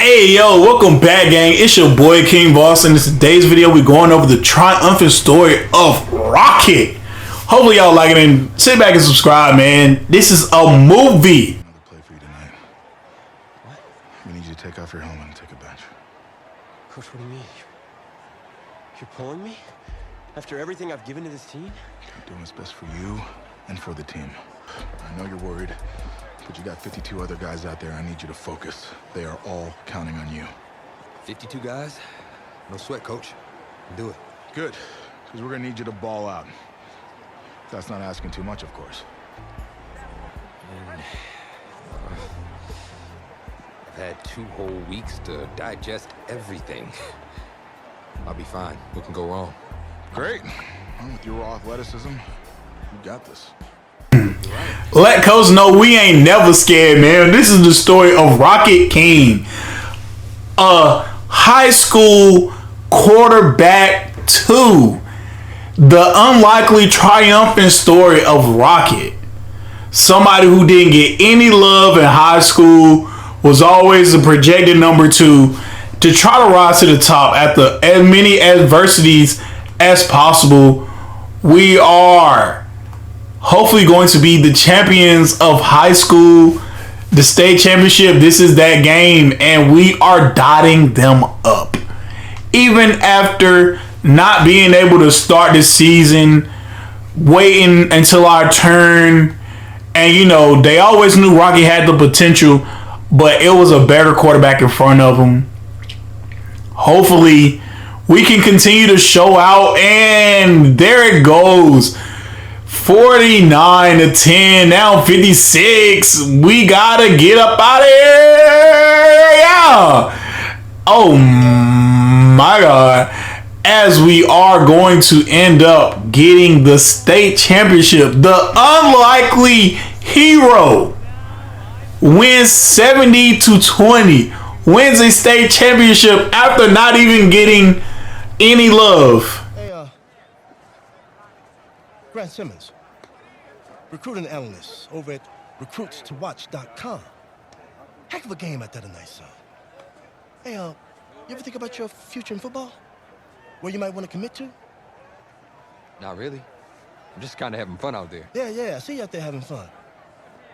Hey yo, welcome back, gang. It's your boy King Boss, and in today's video we're going over the triumphant story of Rocket. Hopefully y'all like it, and sit back and subscribe, man. This is a movie. Another play for you tonight. What? We need you to take off your helmet and take a bench. Coach, what do you mean? You're pulling me? After everything I've given to this team? I'm doing what's best for you and for the team. I know you're worried, but you got 52 other guys out there. I need you to focus. They are all counting on you. 52 guys? No sweat, Coach. Do it. Good, because we're going to need you to ball out. That's not asking too much, of course. I've had 2 whole weeks to digest everything. I'll be fine. What can go wrong? Great. Well, with your raw athleticism, you got this. Let coach know we ain't never scared, man. This is the story of Rocket King, a high school quarterback too. The unlikely triumphant story of Rocket. Somebody who didn't get any love in high school, was always the projected number 2 to try to rise to the top after as many adversities as possible. We are hopefully going to be the champions of high school, the state championship. This is that game, and we are dotting them up. Even after not being able to start the season, waiting until our turn, and you know, they always knew Rocky had the potential, but it was a better quarterback in front of him. Hopefully, we can continue to show out, and there it goes. 49-10, now 56. We gotta get up out of here. Yeah. Oh my God. As we are going to end up getting the state championship. The unlikely hero wins 70-20. Wins a state championship after not even getting any love. Grant Simmons, recruiting analyst over at recruitstowatch.com. Heck of a game at that tonight, son. Hey, you ever think about your future in football? Where you might want to commit to? Not really. I'm just kind of having fun out there. Yeah, I see you out there having fun.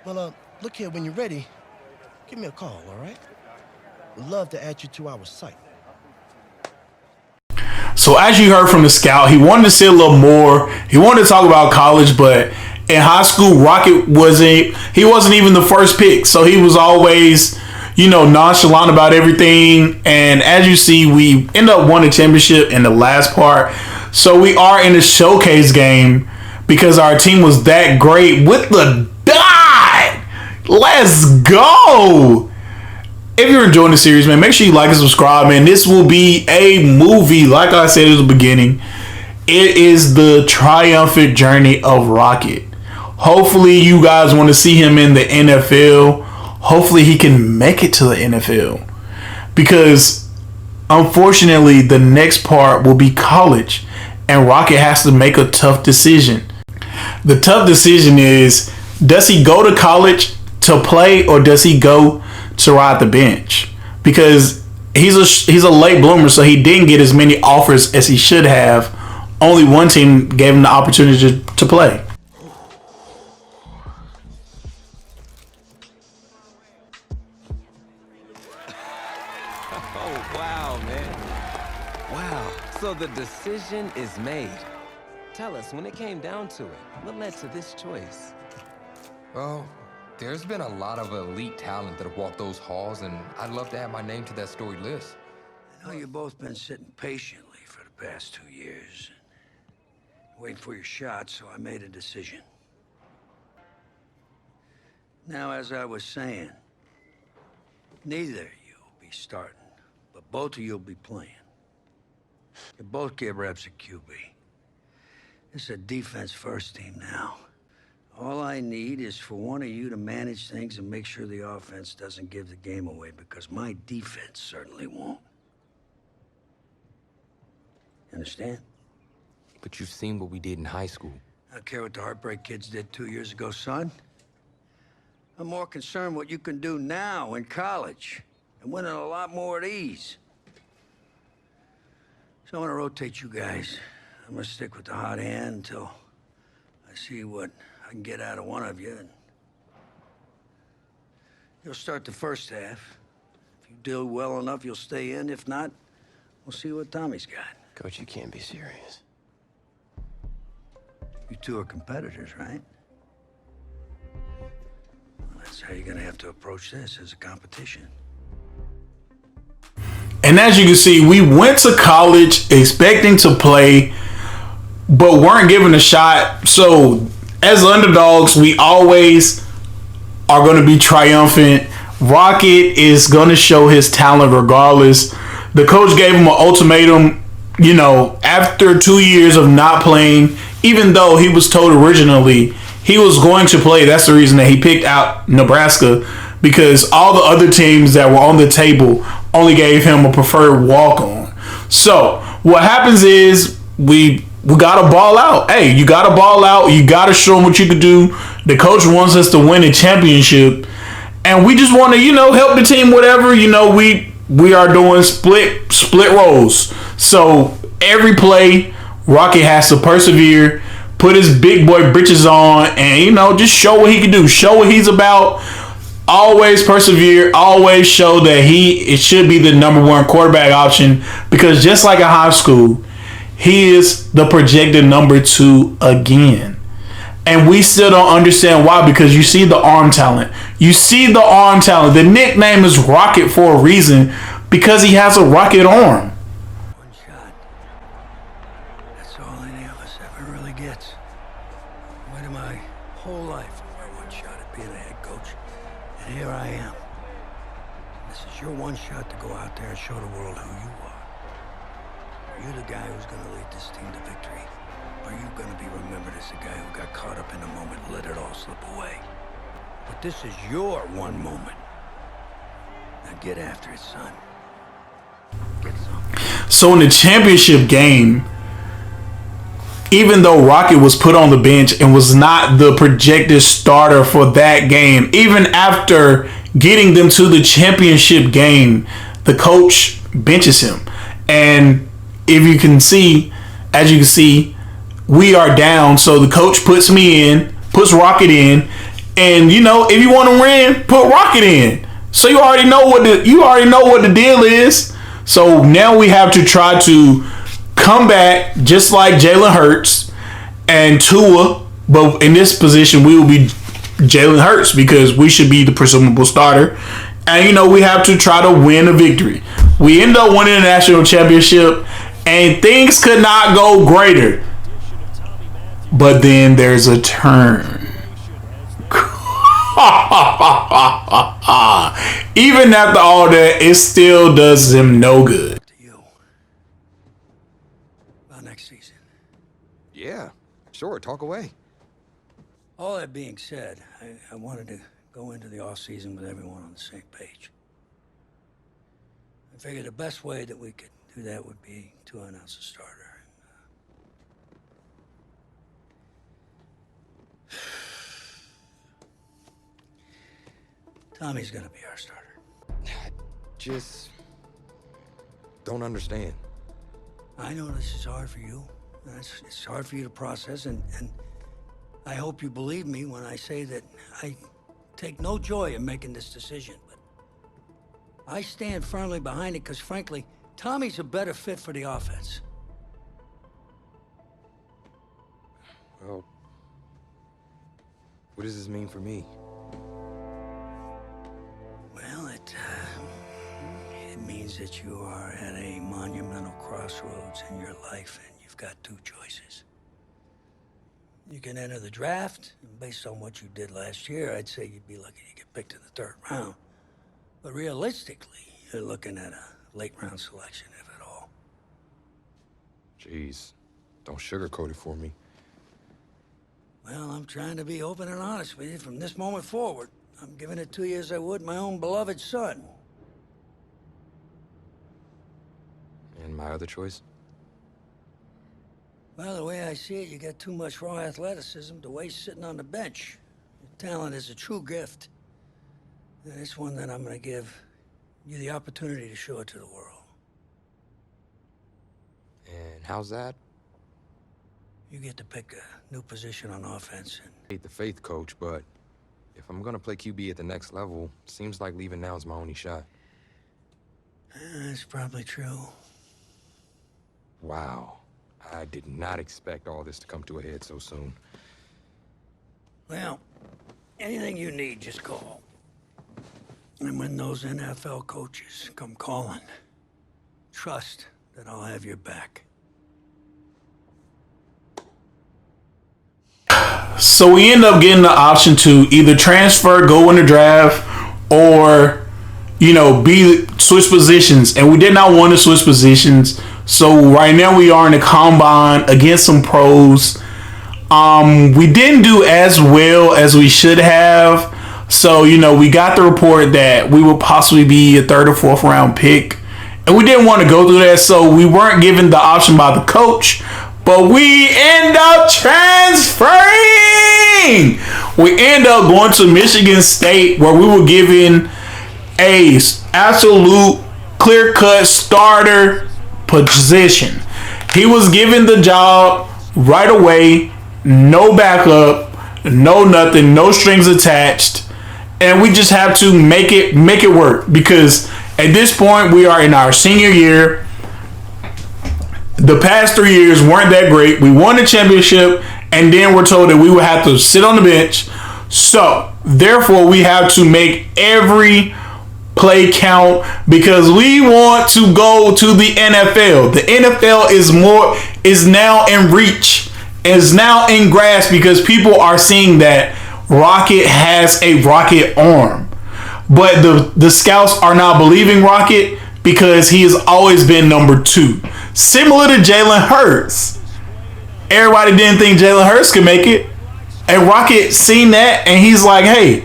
Well, look here, when you're ready, give me a call, all right? We'd love to add you to our site. So as you heard from the scout, he wanted to say a little more. He wanted to talk about college, but in high school, Rocket wasn't even the first pick. So he was always, nonchalant about everything. And as you see, we end up winning the championship in the last part. So we are in a showcase game because our team was that great with the dot. Let's go. If you're enjoying the series, man, make sure you like and subscribe, man. This will be a movie. Like I said at the beginning, it is the triumphant journey of Rocket. Hopefully, you guys want to see him in the NFL. Hopefully, he can make it to the NFL. Because, unfortunately, the next part will be college. And Rocket has to make a tough decision. The tough decision is, does he go to college to play, or does he go to ride the bench? Because he's a late bloomer, so he didn't get as many offers as he should have. Only one team gave him the opportunity to play. Oh, wow, man. Wow. So the decision is made. Tell us, when it came down to it, what led to this choice? Well, there's been a lot of elite talent that have walked those halls, and I'd love to add my name to that storied list. I know you've both been sitting patiently for the past 2 years, waiting for your shot, so I made a decision. Now, as I was saying, neither of you will be starting, but both of you will be playing. You both get reps at QB. This is a defense-first team now. All I need is for one of you to manage things and make sure the offense doesn't give the game away, because my defense certainly won't. Understand? But you've seen what we did in high school. I don't care what the Heartbreak Kids did 2 years ago, son. I'm more concerned what you can do now in college. and winning a lot more at ease. So I'm gonna rotate you guys. I'm gonna stick with the hot hand until I see what I can get out of one of you. And you'll start the first half. If you do well enough, you'll stay in. If not, we'll see what Tommy's got. Coach, you can't be serious. You two are competitors, right? Well, that's how you're gonna have to approach this, as a competition. And as you can see, we went to college expecting to play, but weren't given a shot. So as underdogs, we always are going to be triumphant. Rocket is going to show his talent regardless. The coach gave him an ultimatum, you know, after 2 years of not playing, even though he was told originally he was going to play. That's the reason that he picked out Nebraska, because all the other teams that were on the table only gave him a preferred walk-on. So what happens is we got to ball out. Hey, you got to ball out. You got to show them what you can do. The coach wants us to win a championship, and we just want to, you know, help the team. Whatever, you know, we are doing split roles. So every play, Rocket has to persevere, put his big boy britches on, and, you know, just show what he can do. Show what he's about. Always persevere. Always show that it should be the number one quarterback option, because just like in high school, he is the projected number 2 again. And we still don't understand why, because you see the arm talent. You see the arm talent. The nickname is Rocket for a reason, because he has a rocket arm. One shot. That's all any of us ever really gets. Waited my whole life for my one shot at being a head coach. And here I am. This is your one shot to go out there and show the world who you are. Are you the guy who's going to lead this team to victory? Or are you going to be remembered as the guy who got caught up in the moment and let it all slip away? But this is your one moment. Now get after it, son. Get some. So in the championship game, even though Rocket was put on the bench and was not the projected starter for that game, even after getting them to the championship game, the coach benches him. And if you can see, as you can see, we are down. So the coach puts me in, puts Rocket in, and, you know, if you want to win, put Rocket in. So you already know what the deal is. So now we have to try to come back just like Jalen Hurts and Tua, but in this position we will be Jalen Hurts, because we should be the presumable starter. And, you know, we have to try to win a victory. We end up winning the national championship, and things could not go greater. But then there's a turn. Even after all that, it still does him no good. To you. About next season. Yeah, sure, talk away. All that being said, I wanted to go into the off-season with everyone on the same page. I figured the best way that we could do that would be to announce a starter. Tommy's gonna be our starter. Just don't understand. I know this is hard for you. It's hard for you to process, and I hope you believe me when I say that I take no joy in making this decision. But I stand firmly behind it because, frankly, Tommy's a better fit for the offense. Well, what does this mean for me? Well, it means that you are at a monumental crossroads in your life, and you've got 2 choices. You can enter the draft, and based on what you did last year, I'd say you'd be lucky to get picked in the 3rd round. But realistically, you're looking at a late-round selection, if at all. Jeez, don't sugarcoat it for me. Well, I'm trying to be open and honest with you from this moment forward. I'm giving it to you as I would my own beloved son. And my other choice? Well, the way I see it, you got too much raw athleticism to waste sitting on the bench. Your talent is a true gift. And it's one that I'm going to give you the opportunity to show it to the world. And how's that? You get to pick a new position on offense. And Hate the faith, coach, but if I'm gonna play QB at the next level, seems like leaving now is my only shot. that's probably true. Wow. I did not expect all this to come to a head so soon. Well, anything you need, just call. And when those NFL coaches come calling, trust that I'll have your back. So we end up getting the option to either transfer, go in the draft, or, be switch positions. And we did not want to switch positions. So right now we are in the combine against some pros. We didn't do as well as we should have. So, we got the report that we would possibly be a 3rd or 4th round pick. And we didn't want to go through that. So we weren't given the option by the coach. But we end up transferring. We end up going to Michigan State, where we were given a absolute clear-cut starter position. He was given the job right away. No backup, no nothing, no strings attached. And we just have to make it work, because at this point we are in our senior year. The past 3 years weren't that great. We won the championship, and then we're told that we would have to sit on the bench. So, therefore, we have to make every play count, because we want to go to the NFL. The NFL is now in reach, is now in grasp, because people are seeing that Rocket has a rocket arm. But the scouts are not believing Rocket, because he has always been number 2. Similar to Jalen Hurts. Everybody didn't think Jalen Hurts could make it. And Rocket seen that, and he's like, hey,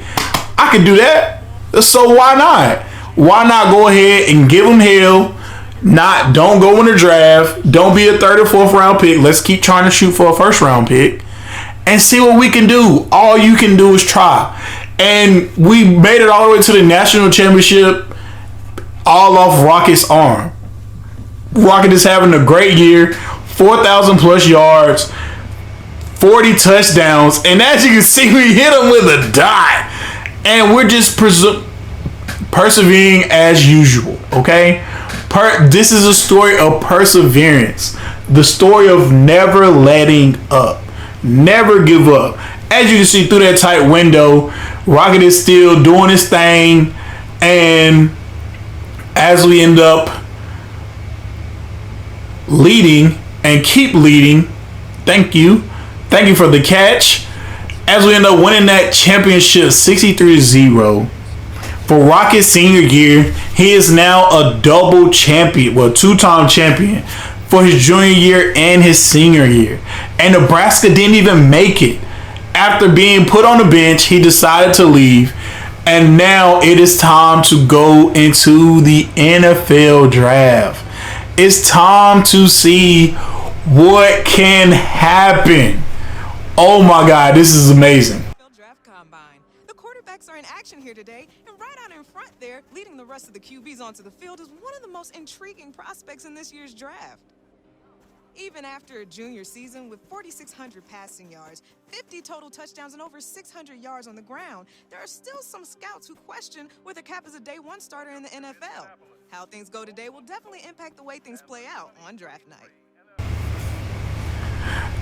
I can do that. So why not? Why not go ahead and give him hell? Don't go in the draft. Don't be a 3rd or 4th round pick. Let's keep trying to shoot for a 1st round pick and see what we can do. All you can do is try. And we made it all the way to the national championship, all off Rocket's arm. Rocket is having a great year, 4,000 plus yards, 40 touchdowns, and as you can see, we hit him with a dot, and we're just persevering as usual. Okay, this is a story of perseverance, the story of never letting up, never give up. As you can see through that tight window, Rocket is still doing his thing, and as we end up leading and keep leading, thank you for the catch, as we end up winning that championship 63-0 for Rocket's senior year. He is now a double champion, well, 2-time champion for his junior year and his senior year. And Nebraska didn't even make it. After being put on the bench, he decided to leave, and now it is time to go into the NFL draft. It's time to see what can happen. Oh my God, this is amazing. Draft combine. The quarterbacks are in action here today, and right out in front there, leading the rest of the QBs onto the field, is one of the most intriguing prospects in this year's draft. Even after a junior season with 4,600 passing yards, 50 total touchdowns, and over 600 yards on the ground, there are still some scouts who question whether Cap is a day one starter in the NFL. How things go today will definitely impact the way things play out on draft night.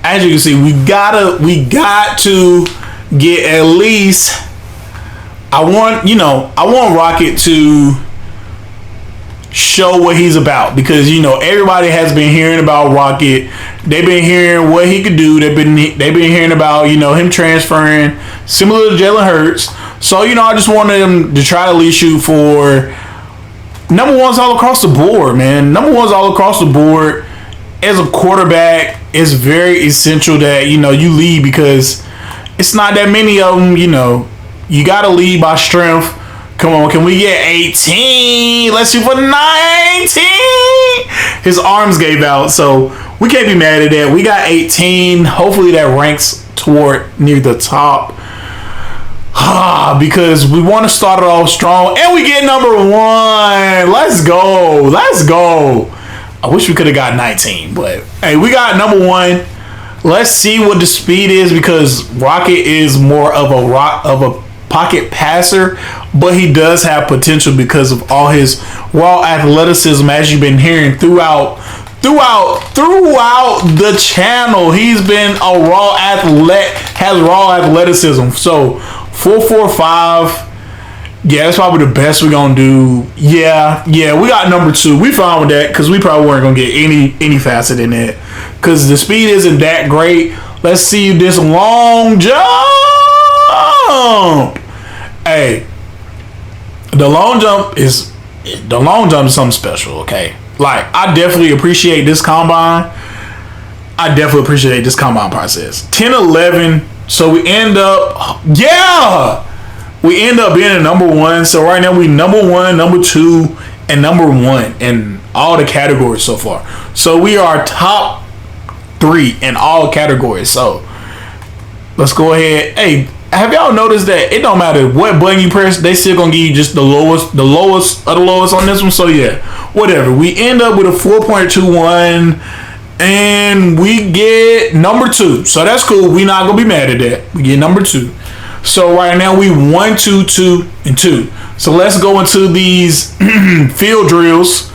As you can see, we got to get at least. I want Rocket to show what he's about, because everybody has been hearing about Rocket. They've been hearing what he could do. They've been hearing about him transferring, similar to Jalen Hurts. So I just wanted him to try to at least shoot for number ones all across the board, man. Number ones all across the board. As a quarterback, it's very essential that you lead, because it's not that many of them. You got to lead by strength. Come on, can we get 18? Let's shoot for 19. His arms gave out, so we can't be mad at that. We got 18. Hopefully that ranks toward near the top. because we want to start it off strong, and we get number 1. Let's go. Let's go. I wish we could have got 19, but hey, we got number 1. Let's see what the speed is, because Rocket is more of a pocket passer, but he does have potential because of all his raw athleticism, as you've been hearing throughout the channel. He's been a raw athlete, has raw athleticism. So 4.45. Yeah, that's probably the best we're gonna do. Yeah, we got number 2. We fine with that because we probably weren't gonna get any faster than that because the speed isn't that great. Let's see this long jump. Hey, the long jump is something special. Okay, like I definitely appreciate this combine. Process. 10-11. So we end up being a number 1. So right now we number 1, number 2, and number 1 in all the categories so far. So we are top 3 in all categories. So let's go ahead. Hey, have y'all noticed that it don't matter what button you press, they still gonna give you just the lowest of the lowest on this one? So yeah, whatever. We end up with a 4.21, and we get number 2. So that's cool. We not gonna be mad at that. We get number 2. So right now we 1, 2, 2, and 2. So let's go into these field drills.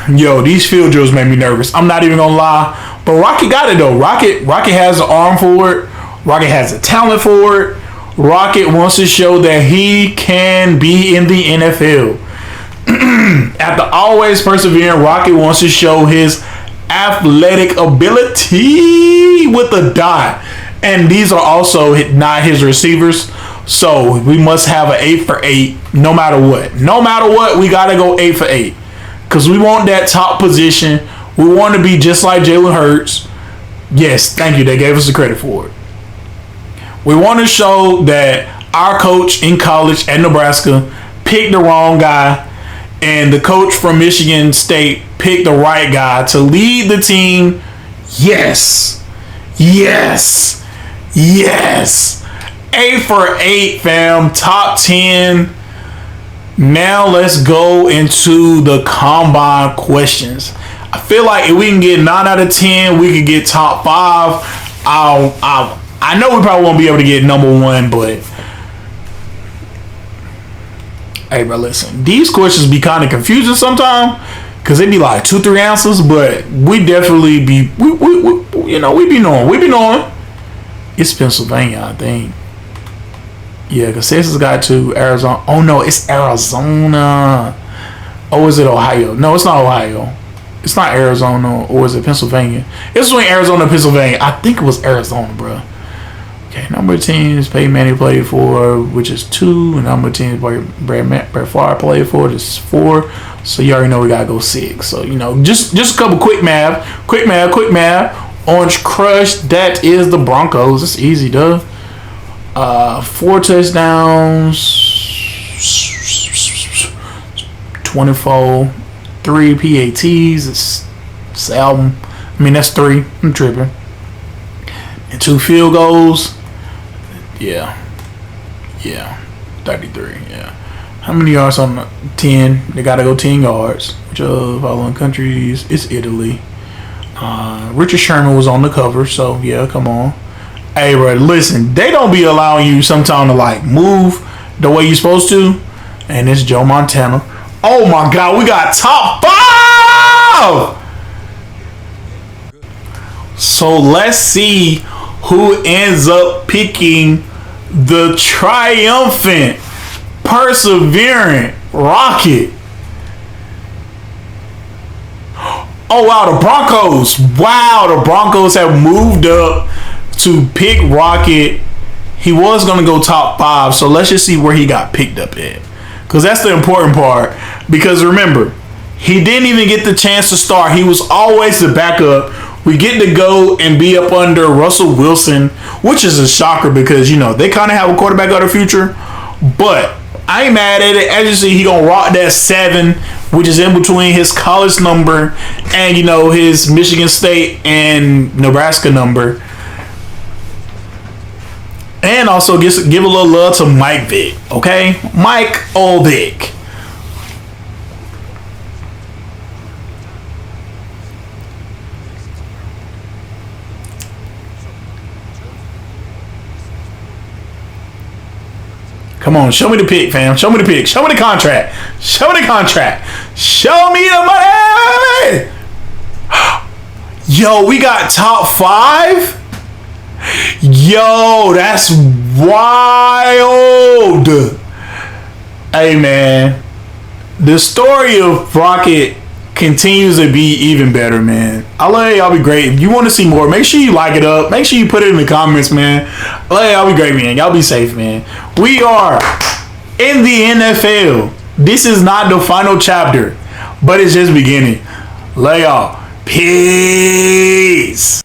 Yo, these field drills make me nervous. I'm not even gonna lie. But Rocket got it though. Rocket has the arm for it. Rocket has the talent for it. Rocket wants to show that he can be in the NFL. After always persevering, Rocket wants to show his athletic ability with a dot. And these are also not his receivers. So we must have an 8 for 8 no matter what. No matter what, we got to go 8 for 8. Because we want that top position. We want to be just like Jalen Hurts. Yes, thank you. They gave us the credit for it. We want to show that our coach in college at Nebraska picked the wrong guy, and the coach from Michigan State picked the right guy to lead the team. Yes. 8 for 8, fam. Top 10. Now let's go into the combine questions. I feel like if we can get 9 out of 10, we could get top 5. I know we probably won't be able to get number 1, but hey, bro, listen. These questions be kind of confusing sometimes because they be like 2-3 answers, but we definitely be we be knowing. It's Pennsylvania, I think. Yeah, because Texas got to Arizona. Oh no, it's Arizona. Oh, is it Ohio? No, it's not Ohio. It's not Arizona, or is it Pennsylvania? It's between Arizona and Pennsylvania. I think it was Arizona, bro. Okay, number 10 is Peyton Manning played for, which is 2. And number 10 is Brad Favre played for, which is 4. So you already know we gotta go 6. So just a couple quick math. Orange Crush, that is the Broncos. It's easy, duh. 4 touchdowns, 24, 3 PATs. It's album. I mean, that's 3. I'm tripping. And 2 field goals. Yeah, 33. Yeah. How many yards on the 10? They gotta go 10 yards. Which of following countries? It's Italy. Richard Sherman was on the cover, so yeah, come on. Hey, bro, listen, they don't be allowing you sometimes to like move the way you're supposed to, and it's Joe Montana. Oh my God, we got top 5. So let's see who ends up picking the triumphant, perseverant Rocket. Oh wow, the Broncos. Wow, the Broncos have moved up to pick Rocket. He was going to go top 5, so let's just see where he got picked up at, because that's the important part. Because remember, he didn't even get the chance to start. He was always the backup. We get to go and be up under Russell Wilson, which is a shocker because they kind of have a quarterback of the future. But I ain't mad at it. As you see, he gonna rock that 7, which is in between his college number and his Michigan State and Nebraska number. And also give a little love to Mike Vick, okay? Mike Vick. Come on, show me the pick, fam. Show me the pick. Show me the contract. Show me the contract. Show me the money. Yo, we got top 5? Yo, that's wild. Hey, man. The story of Rocket continues to be even better, man. I love y'all be great. If you want to see more, make sure you like it up. Make sure you put it in the comments, man. I love y'all be great, man. Y'all be safe, man. We are in the NFL. This is not the final chapter, but it's just beginning. Love y'all. Peace.